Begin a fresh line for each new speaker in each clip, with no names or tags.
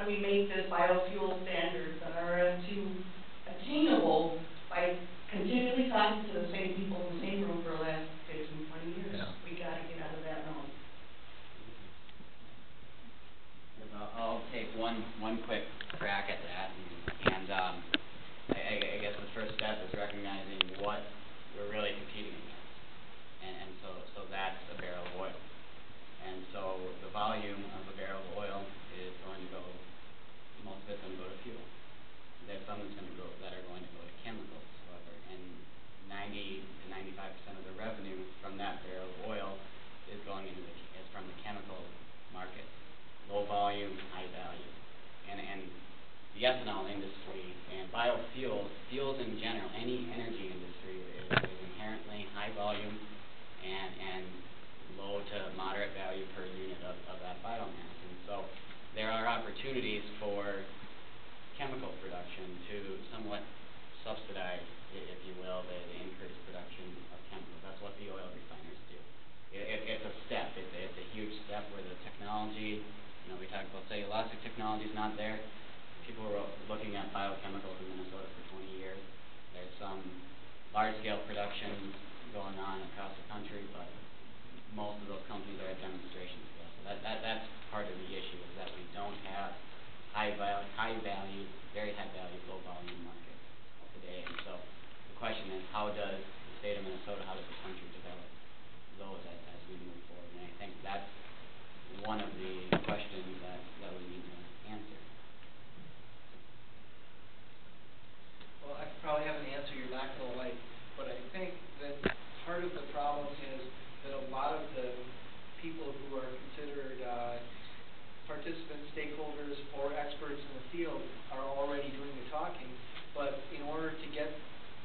do we make the biofuel standards that are attainable by continually talking to the same people in the same room for the last 15, 20 years?
Yeah.
We got to get out of that realm.
I'll take one quick crack at that, and I guess the first step is recognizing what we're really competing against, and so that's a barrel of oil, and so the volume of a barrel of oil is going to go, most of it's going to go to fuel. There's some that are going to go to chemicals, however, and 90 to 95% of the revenue from that barrel of oil is going into is from the chemical market. Low volume, high value. And the ethanol industry and biofuels, fuels in general, any energy industry is inherently high volume and low to moderate value per unit of that biomass. And so there are opportunities for chemical production to somewhat subsidize, if you will, the increased production of chemicals. That's what the oil refiners do. It's a step. It's a huge step where the technology, we talk about cellulosic technology is not there. People were looking at biochemicals in Minnesota for 20 years. There's some large-scale production going on across the country, but most of those companies are at demonstration scale. So that's part of the issue, is that we don't have high value, very high value, low volume market today. And so the question is, how does the state of Minnesota, how does the country develop those as we move forward? And I think that's one of the questions that we need to answer.
Well, I probably have an answer you're not going to like, but I think that part of the problem is that a lot of the people who are considered participants, stakeholders, or experts in the field are already doing the talking, but in order to get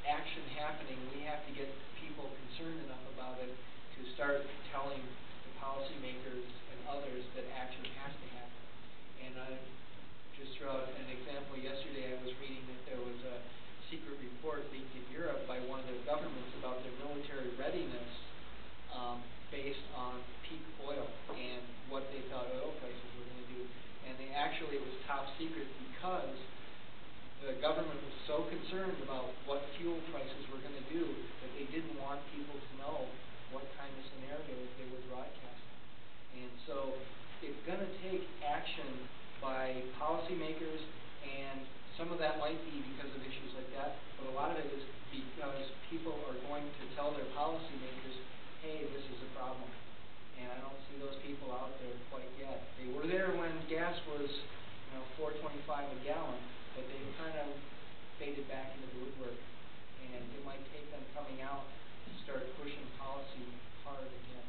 action happening, we have to get people concerned enough about it to start telling the policymakers and others that action has to happen. And just throw out an example, yesterday I was reading that there was a secret report leaked in Europe by one of their governments about their military readiness based on peak oil and what they thought oil prices were going to do. And it was top secret because the government was so concerned about what fuel prices were going to do that they didn't want people to know what kind of scenarios they were broadcasting. And so it's going to take action by policymakers, and some of that might be because of issues like that, but a lot of it is because people are going to tell their policymakers, hey, this is a problem. And I don't see those people out there quite yet. They were there when gas was $4.25 a gallon, but they kind of faded back into the woodwork. And it might take them coming out to start pushing policy hard again.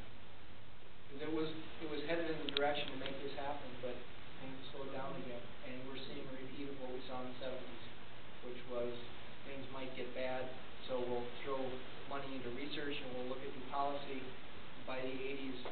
Because it was headed in the direction to make this happen, but things slowed down again. And we're seeing a repeat of what we saw in the 70s, which was things might get bad, so we'll throw money into research and we'll look at new policy. By the 80s,